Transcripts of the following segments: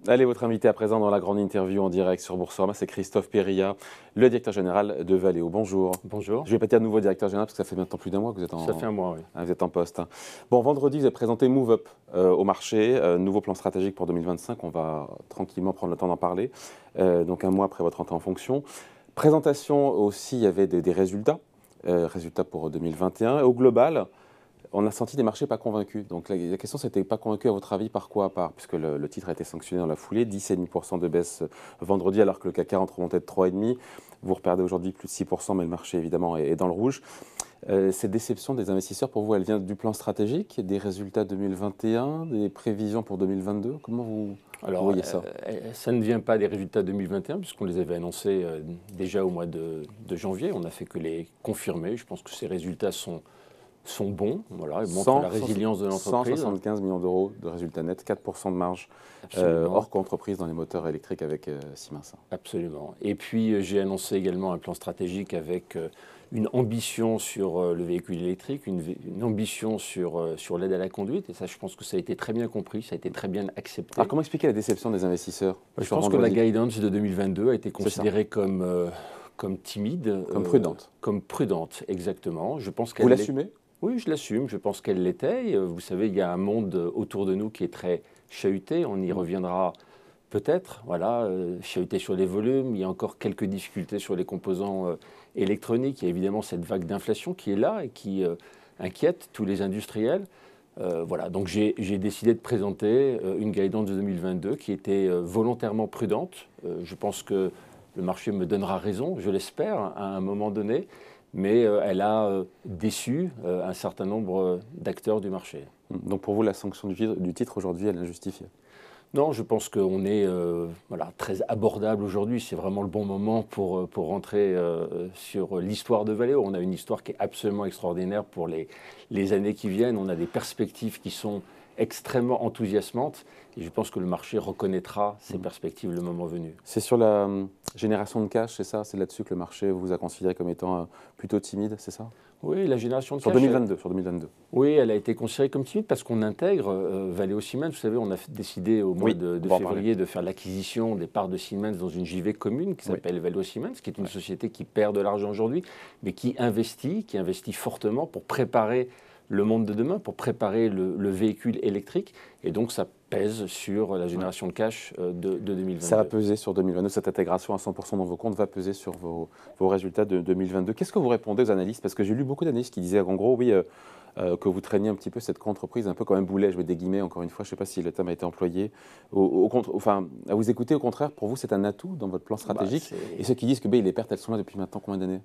Allez, votre invité à présent dans la grande interview en direct sur Boursorama, c'est Christophe Périllat, le directeur général de Valeo. Bonjour. Bonjour. Je ne vais pas dire nouveau directeur général parce que ça fait maintenant plus d'un mois que vous êtes Ça fait un mois, oui. vous êtes en poste. Bon, vendredi, vous avez présenté Move Up au marché, nouveau plan stratégique pour 2025. On va tranquillement prendre le temps d'en parler. Donc un mois après votre entrée en fonction. Présentation aussi, il y avait des résultats, résultats pour 2021. Et au global, on a senti des marchés pas convaincus. Donc la question, c'était pas convaincu à votre avis par quoi? Puisque le titre a été sanctionné dans la foulée, 10,5% de baisse vendredi, alors que le CAC 40 remontait de 3,5%. Vous reperdez aujourd'hui plus de 6%, mais le marché évidemment est dans le rouge. Cette déception des investisseurs, pour vous, elle vient du plan stratégique, des résultats 2021, des prévisions pour 2022? Comment vous voyez ça? Ça ne vient pas des résultats 2021, puisqu'on les avait annoncés déjà au mois de janvier. On n'a fait que les confirmer. Je pense que ces résultats sont bons, voilà, ils montrent la résilience de l'entreprise. 175 millions d'euros de résultats nets, 4% de marge, hors co-entreprise dans les moteurs électriques avec Siemens. Absolument. Et puis j'ai annoncé également un plan stratégique avec une ambition sur le véhicule électrique, une ambition sur l'aide à la conduite. Et ça, je pense que ça a été très bien compris, ça a été très bien accepté. Alors comment expliquer la déception des investisseurs? Je pense que la guidance de 2022 a été considérée comme timide. Comme prudente. Comme prudente, exactement. Je pense Vous l'assumez? Oui, je l'assume. Je pense qu'elle l'était. Vous savez, il y a un monde autour de nous qui est très chahuté. On y reviendra peut-être. Voilà, chahuté sur les volumes. Il y a encore quelques difficultés sur les composants électroniques. Il y a évidemment cette vague d'inflation qui est là et qui inquiète tous les industriels. Voilà, donc j'ai décidé de présenter une guidance de 2022 qui était volontairement prudente. Je pense que le marché me donnera raison, je l'espère, à un moment donné. Mais elle a déçu un certain nombre d'acteurs du marché. Donc pour vous, la sanction du titre aujourd'hui, elle est injustifiée? Non, je pense qu'on est très abordable aujourd'hui. C'est vraiment le bon moment pour rentrer sur l'histoire de Valeo. On a une histoire qui est absolument extraordinaire pour les années qui viennent. On a des perspectives qui sont extrêmement enthousiasmante et je pense que le marché reconnaîtra ces perspectives le moment venu. C'est sur la génération de cash, c'est ça? C'est là-dessus que le marché vous a considéré comme étant plutôt timide, c'est ça? Oui, la génération de cash. Sur 2022. Oui, elle a été considérée comme timide parce qu'on intègre Valeo Siemens. Vous savez, on a décidé au mois de février de faire l'acquisition des parts de Siemens dans une JV commune qui s'appelle Valeo Siemens, qui est une société qui perd de l'argent aujourd'hui, mais qui investit fortement pour préparer le monde de demain, pour préparer le véhicule électrique. Et donc, ça pèse sur la génération de cash de 2022. Ça va peser sur 2022. Cette intégration à 100% dans vos comptes va peser sur vos résultats de 2022. Qu'est-ce que vous répondez aux analystes? Parce que j'ai lu beaucoup d'analystes qui disaient, en gros, oui, que vous traîniez un petit peu cette entreprise un peu comme un boulet, je mets des guillemets, encore une fois, je ne sais pas si le terme a été employé. À vous écouter, au contraire, pour vous, c'est un atout dans votre plan stratégique. Et ceux qui disent que les pertes, elles sont là depuis maintenant combien d'années?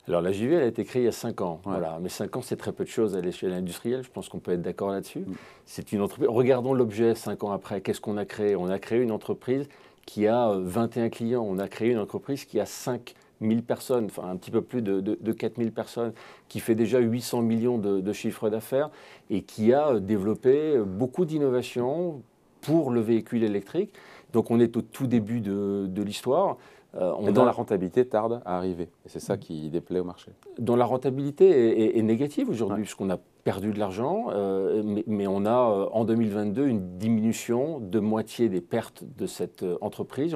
Alors la JV, elle a été créée il y a 5 ans. Ouais. Voilà. Mais 5 ans, c'est très peu de choses à l'échelle industrielle. Je pense qu'on peut être d'accord là-dessus. C'est une entreprise. Regardons l'objet 5 ans après. Qu'est-ce qu'on a créé? On a créé une entreprise qui a 21 clients. On a créé une entreprise qui a 5 000 personnes, enfin un petit peu plus de 4 000 personnes, qui fait déjà 800 millions de chiffre d'affaires et qui a développé beaucoup d'innovations pour le véhicule électrique. Donc on est au tout début de l'histoire. Dont la rentabilité tarde à arriver. Et c'est ça qui déplaît au marché. Dont la rentabilité est négative aujourd'hui, puisqu'on a perdu de l'argent, mais on a en 2022 une diminution de moitié des pertes de cette entreprise.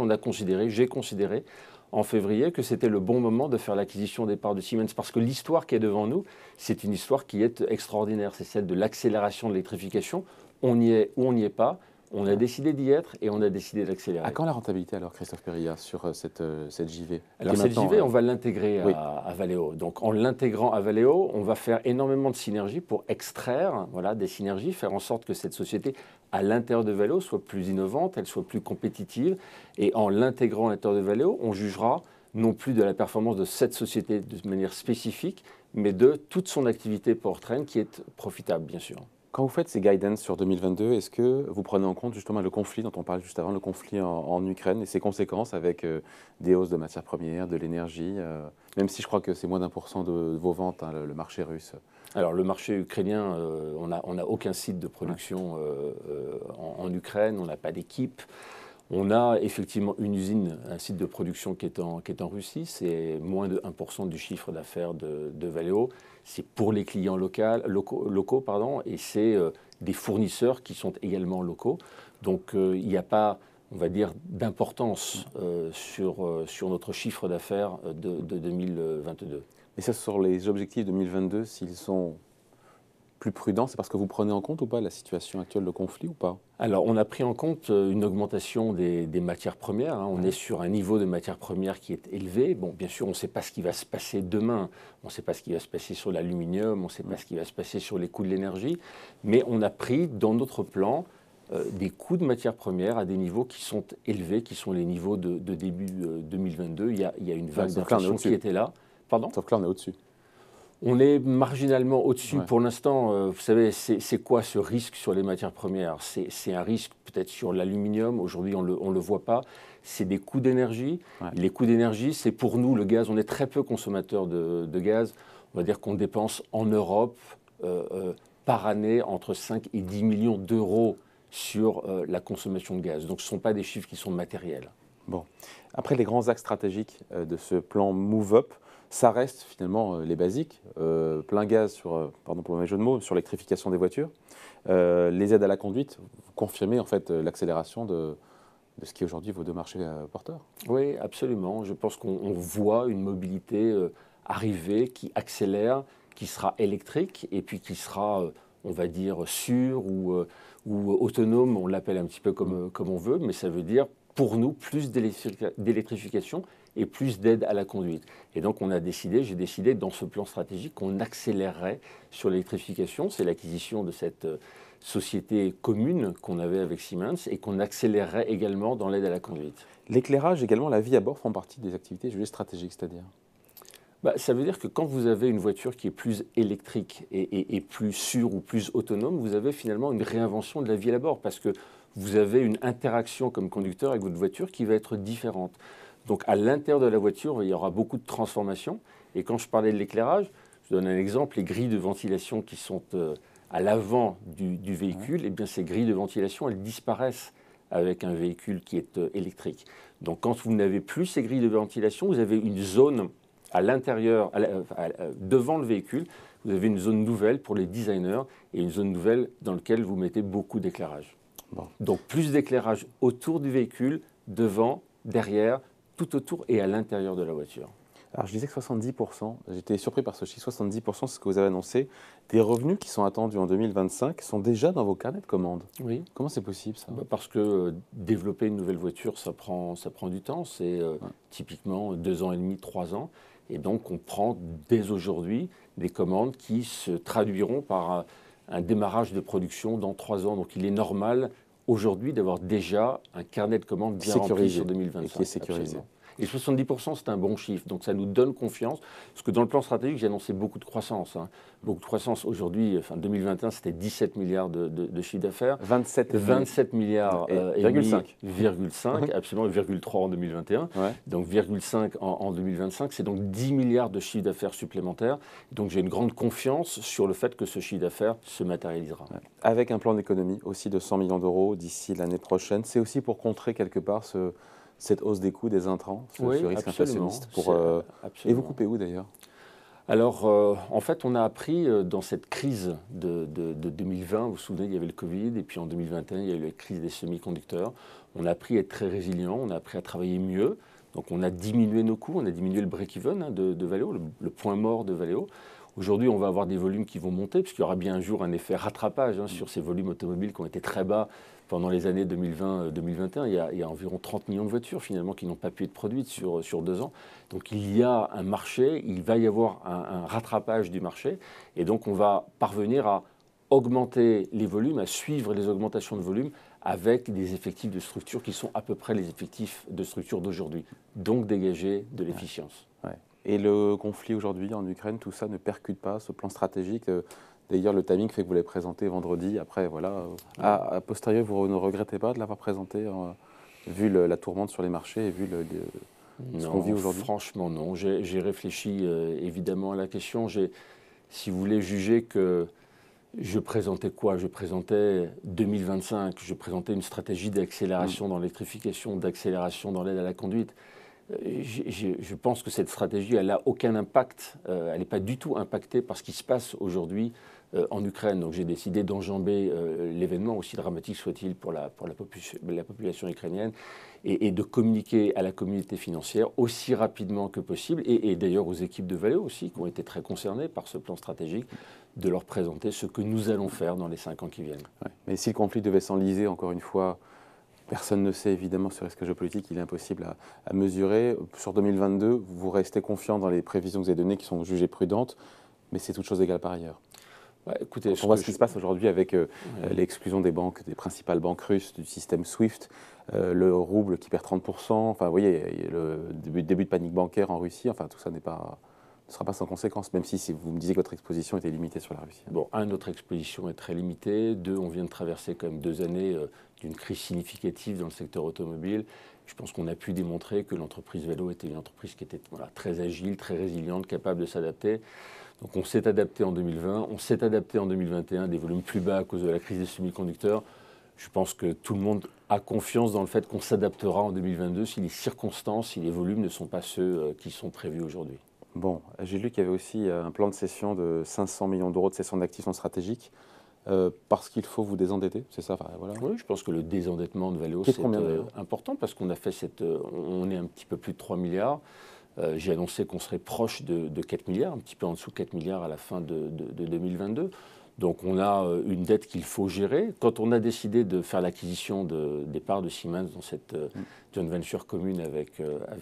J'ai considéré en février que c'était le bon moment de faire l'acquisition des parts de Siemens, parce que l'histoire qui est devant nous, c'est une histoire qui est extraordinaire. C'est celle de l'accélération de l'électrification. On y est ou on n'y est pas. On a décidé d'y être et on a décidé d'accélérer. À quand la rentabilité alors, Christophe Périllat, sur cette JV? Alors cette JV, on va l'intégrer à Valeo. Donc en l'intégrant à Valeo, on va faire énormément de synergies pour extraire des synergies, faire en sorte que cette société à l'intérieur de Valeo soit plus innovante, elle soit plus compétitive. Et en l'intégrant à l'intérieur de Valeo, on jugera non plus de la performance de cette société de manière spécifique, mais de toute son activité powertrain qui est profitable, bien sûr. Quand vous faites ces guidance sur 2022, est-ce que vous prenez en compte justement le conflit dont on parlait juste avant, le conflit en Ukraine et ses conséquences avec des hausses de matières premières, de l'énergie, même si je crois que c'est moins d'1% de vos ventes, hein, le marché russe? Alors le marché ukrainien, on n'a aucun site de production en Ukraine, on n'a pas d'équipe. On a effectivement une usine, un site de production qui est en Russie. C'est moins de 1% du chiffre d'affaires de Valeo. C'est pour les clients locaux, et c'est des fournisseurs qui sont également locaux. Donc il n'y a pas, on va dire, d'importance sur notre chiffre d'affaires de 2022. Et ça, sur les objectifs 2022, s'ils sont plus prudents, c'est parce que vous prenez en compte ou pas la situation actuelle de conflit ou pas? Alors, on a pris en compte une augmentation des matières premières. On est sur un niveau de matières premières qui est élevé. Bon, bien sûr, on ne sait pas ce qui va se passer demain. On ne sait pas ce qui va se passer sur l'aluminium. On ne sait pas ce qui va se passer sur les coûts de l'énergie. Mais on a pris dans notre plan des coûts de matières premières à des niveaux qui sont élevés, qui sont les niveaux de début 2022. Il y a une vague d'inflation qui était là. Pardon ? Sauf que là, on est au-dessus. On est marginalement au-dessus. Ouais. Pour l'instant, vous savez, c'est quoi ce risque sur les matières premières? C'est un risque peut-être sur l'aluminium. Aujourd'hui, on ne le voit pas. C'est des coûts d'énergie. Ouais. Les coûts d'énergie, c'est pour nous, le gaz. On est très peu consommateurs de gaz. On va dire qu'on dépense en Europe par année entre 5 et 10 millions d'euros sur la consommation de gaz. Donc, ce ne sont pas des chiffres qui sont matériels. Bon. Après les grands axes stratégiques de ce plan Move Up, ça reste finalement les basiques. Plein gaz sur, pardon pour le mauvais jeu de mots, sur l'électrification des voitures. Les aides à la conduite, vous confirmez en fait l'accélération de ce qui est aujourd'hui vos deux marchés porteurs. Oui, absolument. Je pense qu'on voit une mobilité arriver qui accélère, qui sera électrique et puis qui sera, on va dire, sûre ou autonome. On l'appelle un petit peu comme on veut, mais ça veut dire pour nous plus d'électrification et plus d'aide à la conduite. Et donc j'ai décidé dans ce plan stratégique qu'on accélérerait sur l'électrification. C'est l'acquisition de cette société commune qu'on avait avec Siemens et qu'on accélérerait également dans l'aide à la conduite. L'éclairage également, la vie à bord font partie des activités jugées stratégiques, c'est-à-dire Ça veut dire que quand vous avez une voiture qui est plus électrique et plus sûre ou plus autonome, vous avez finalement une réinvention de la vie à bord parce que vous avez une interaction comme conducteur avec votre voiture qui va être différente. Donc à l'intérieur de la voiture, il y aura beaucoup de transformations. Et quand je parlais de l'éclairage, je donne un exemple, les grilles de ventilation qui sont à l'avant du véhicule, eh bien ces grilles de ventilation, elles disparaissent avec un véhicule qui est électrique. Donc quand vous n'avez plus ces grilles de ventilation, vous avez une zone à l'intérieur, devant le véhicule, vous avez une zone nouvelle pour les designers et une zone nouvelle dans laquelle vous mettez beaucoup d'éclairage. Bon. Donc plus d'éclairage autour du véhicule, devant, derrière, tout autour et à l'intérieur de la voiture. Alors je disais que 70%, j'étais surpris par ce chiffre, 70%, c'est ce que vous avez annoncé, des revenus qui sont attendus en 2025 sont déjà dans vos carnets de commandes. Oui. Comment c'est possible ça? Parce que développer une nouvelle voiture, ça prend du temps, c'est typiquement 2 ans et demi, 3 ans. Et donc on prend dès aujourd'hui des commandes qui se traduiront par un démarrage de production dans 3 ans. Donc il est normal aujourd'hui d'avoir déjà un carnet de commandes bien rempli sur 2025. Et qui est sécurisé. Absolument. Et 70%, c'est un bon chiffre, donc ça nous donne confiance. Parce que dans le plan stratégique, j'ai annoncé beaucoup de croissance. Beaucoup de croissance. Aujourd'hui, 2021, c'était 17 milliards de chiffre d'affaires. 27 milliards et 0,5, absolument, 0,3 en 2021. Ouais. Donc 0,5 en 2025, c'est donc 10 milliards de chiffre d'affaires supplémentaires. Donc j'ai une grande confiance sur le fait que ce chiffre d'affaires se matérialisera. Ouais. Avec un plan d'économie aussi de 100 millions d'euros d'ici l'année prochaine, c'est aussi pour contrer quelque part cette hausse des coûts des intrants, ce risque inflationniste. Et vous coupez où d'ailleurs? Alors, en fait, on a appris dans cette crise de 2020, vous vous souvenez, il y avait le Covid, et puis en 2021, il y a eu la crise des semi-conducteurs. On a appris à être très résilient, on a appris à travailler mieux. Donc, on a diminué nos coûts, on a diminué le break-even de Valeo, le point mort de Valeo. Aujourd'hui, on va avoir des volumes qui vont monter, puisqu'il y aura bien un jour un effet rattrapage sur ces volumes automobiles qui ont été très bas pendant les années 2020-2021. Il y a environ 30 millions de voitures finalement qui n'ont pas pu être produites sur 2 ans. Donc il y a un marché, il va y avoir un rattrapage du marché. Et donc on va parvenir à augmenter les volumes, à suivre les augmentations de volume avec des effectifs de structure qui sont à peu près les effectifs de structure d'aujourd'hui. Donc dégager de l'efficience. Ouais. Et le conflit aujourd'hui en Ukraine, tout ça ne percute pas ce plan stratégique. D'ailleurs, le timing fait que vous l'avez présenté vendredi. Après, voilà, a posteriori, vous ne regrettez pas de l'avoir présenté, vu la tourmente sur les marchés et vu ce qu'on vit aujourd'hui? Franchement, non. J'ai réfléchi évidemment à la question. Si vous voulez juger que je présentais quoi? Je présentais 2025. Je présentais une stratégie d'accélération dans l'électrification, d'accélération dans l'aide à la conduite. Je pense que cette stratégie, elle n'a aucun impact, elle n'est pas du tout impactée par ce qui se passe aujourd'hui en Ukraine. Donc j'ai décidé d'enjamber l'événement, aussi dramatique soit-il pour la population ukrainienne, et de communiquer à la communauté financière aussi rapidement que possible, et d'ailleurs aux équipes de Valeo aussi, qui ont été très concernées par ce plan stratégique, de leur présenter ce que nous allons faire dans les 5 ans qui viennent. Ouais. Mais si le conflit devait s'enliser, encore une fois, personne ne sait évidemment ce risque géopolitique, il est impossible à mesurer. Sur 2022, vous restez confiant dans les prévisions que vous avez données qui sont jugées prudentes, mais c'est toute chose égale par ailleurs. Ouais, écoutez, on voit ce qui se passe aujourd'hui avec l'exclusion des banques, des principales banques russes du système SWIFT, le rouble qui perd 30%, enfin vous voyez, le début de panique bancaire en Russie, enfin tout ça ne sera pas sans conséquence, même si vous me disiez que votre exposition était limitée sur la Russie. Bon, notre exposition est très limitée. 2, on vient de traverser quand même 2 années d'une crise significative dans le secteur automobile. Je pense qu'on a pu démontrer que l'entreprise Valeo était une entreprise qui était très agile, très résiliente, capable de s'adapter. Donc on s'est adapté en 2020, on s'est adapté en 2021, des volumes plus bas à cause de la crise des semi-conducteurs. Je pense que tout le monde a confiance dans le fait qu'on s'adaptera en 2022 si les circonstances, si les volumes ne sont pas ceux qui sont prévus aujourd'hui. Bon, j'ai lu qu'il y avait aussi un plan de cession de 500 millions d'euros de cession d'actifs non stratégiques parce qu'il faut vous désendetter, c'est ça voilà. Oui, je pense que le désendettement de Valeo, c'est important parce qu'on a fait on est un petit peu plus de 3 milliards. J'ai annoncé qu'on serait proche de 4 milliards, un petit peu en dessous de 4 milliards à la fin de 2022. Donc on a une dette qu'il faut gérer. Quand on a décidé de faire l'acquisition des parts de Siemens dans cette joint venture commune avec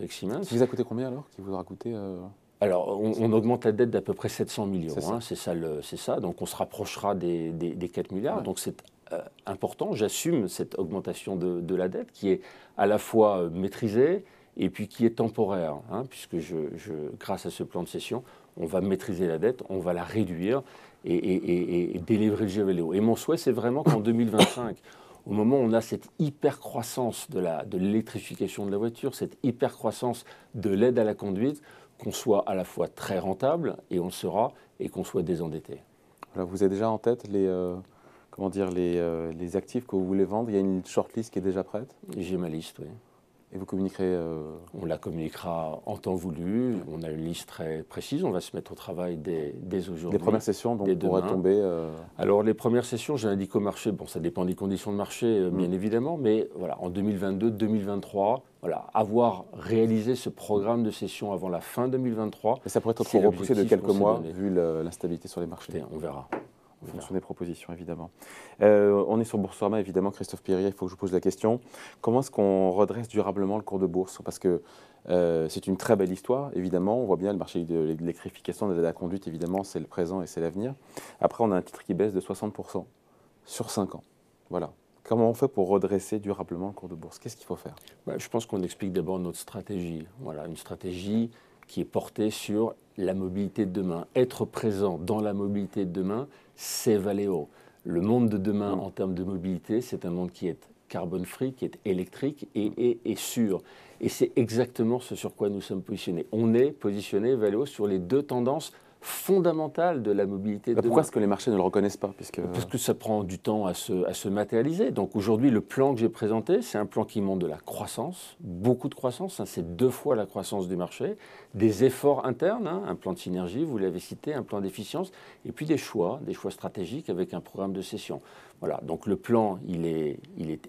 Siemens. Ça vous a coûté combien alors? Qui vous aura coûté Alors, on augmente la dette d'à peu près 700 millions, c'est ça. Donc, on se rapprochera des 4 milliards. Ouais. Donc, c'est important. J'assume cette augmentation de la dette qui est à la fois maîtrisée et puis qui est temporaire, puisque grâce à ce plan de cession, on va maîtriser la dette, on va la réduire et délivrer Valeo. Et mon souhait, c'est vraiment qu'en 2025, au moment où on a cette hyper-croissance de l'électrification de la voiture, cette hyper-croissance de l'aide à la conduite, qu'on soit à la fois très rentable, et on le sera, et qu'on soit désendetté. Alors vous avez déjà en tête les actifs que vous voulez vendre? Il y a une shortlist qui est déjà prête? J'ai ma liste, oui. Et vous communiquerez On la communiquera en temps voulu. On a une liste très précise. On va se mettre au travail dès aujourd'hui. Les premières sessions donc, pourraient tomber Alors, les premières sessions, je l'indique au marché. Bon, ça dépend des conditions de marché, bien évidemment. Mais voilà, en 2022, 2023, voilà, avoir réalisé ce programme de session avant la fin 2023. Et ça pourrait être repoussé de quelques mois, vu l'instabilité sur les marchés. Écoutez, on verra. En fonction des propositions, évidemment. On est sur Boursorama, évidemment. Christophe Périllat, il faut que je vous pose la question. Comment est-ce qu'on redresse durablement le cours de bourse? Parce que c'est une très belle histoire, évidemment. On voit bien le marché de l'électrification, de la conduite, évidemment, c'est le présent et c'est l'avenir. Après, on a un titre qui baisse de 60% sur 5 ans. Voilà. Comment on fait pour redresser durablement le cours de bourse? Qu'est-ce qu'il faut faire? Je pense qu'on explique d'abord notre stratégie. Voilà, une stratégie qui est portée sur la mobilité de demain. Être présent dans la mobilité de demain, c'est Valeo. Le monde de demain en termes de mobilité, c'est un monde qui est carbone free, qui est électrique et sûr. Et c'est exactement ce sur quoi nous sommes positionnés. On est positionné, Valeo, sur les 2 tendances fondamentale de la mobilité de demain. Pourquoi est-ce que les marchés ne le reconnaissent pas? Parce que ça prend du temps à se matérialiser. Donc aujourd'hui, le plan que j'ai présenté, c'est un plan qui montre de la croissance, beaucoup de croissance, c'est 2 fois la croissance du marché, des efforts internes, un plan de synergie, vous l'avez cité, un plan d'efficience, et puis des choix stratégiques avec un programme de cession. Voilà, donc le plan, il est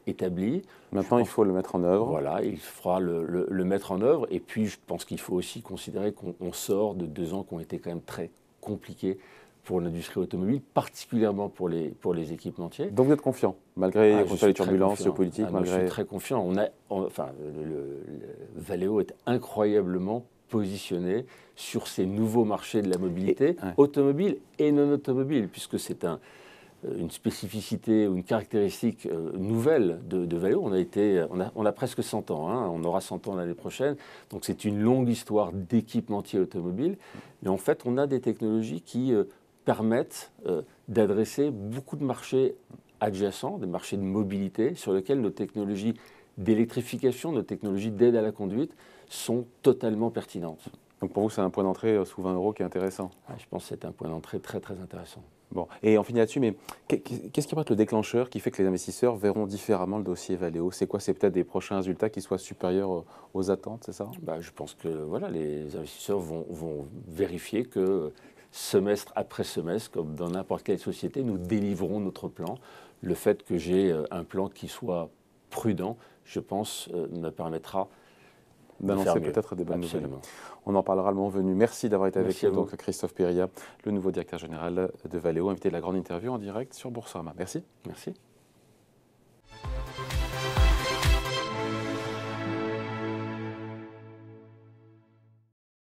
établi. Maintenant, il faut le mettre en œuvre. Voilà, il faudra le mettre en œuvre. Et puis, je pense qu'il faut aussi considérer qu'on sort de 2 ans qui ont été quand même très compliqués pour l'industrie automobile, particulièrement pour les équipementiers. Donc vous êtes confiant, malgré les turbulences géopolitiques, Je suis très confiant. Valeo est incroyablement positionné sur ces nouveaux marchés de la mobilité automobile et non automobile, puisque c'est une spécificité ou une caractéristique nouvelle de Valeo. On a presque 100 ans, on aura 100 ans l'année prochaine, donc c'est une longue histoire d'équipementier automobile, mais en fait on a des technologies qui permettent d'adresser beaucoup de marchés adjacents, des marchés de mobilité sur lesquels nos technologies d'électrification, nos technologies d'aide à la conduite sont totalement pertinentes. Donc pour vous c'est un point d'entrée sous 20 € qui est intéressant? Je pense que c'est un point d'entrée très très intéressant. Bon, et on finit là-dessus, mais qu'est-ce qui va être le déclencheur qui fait que les investisseurs verront différemment le dossier Valeo? C'est quoi? C'est peut-être des prochains résultats qui soient supérieurs aux attentes, c'est ça? Je pense que voilà, les investisseurs vont vérifier que semestre après semestre, comme dans n'importe quelle société, nous délivrons notre plan. Le fait que j'ai un plan qui soit prudent, je pense, me permettra D'annoncer peut-être des bonnes nouvelles. On en parlera le moment venu. Merci d'avoir été avec nous, donc Christophe Périllat, le nouveau directeur général de Valeo, invité de la grande interview en direct sur Boursorama. Merci. Merci.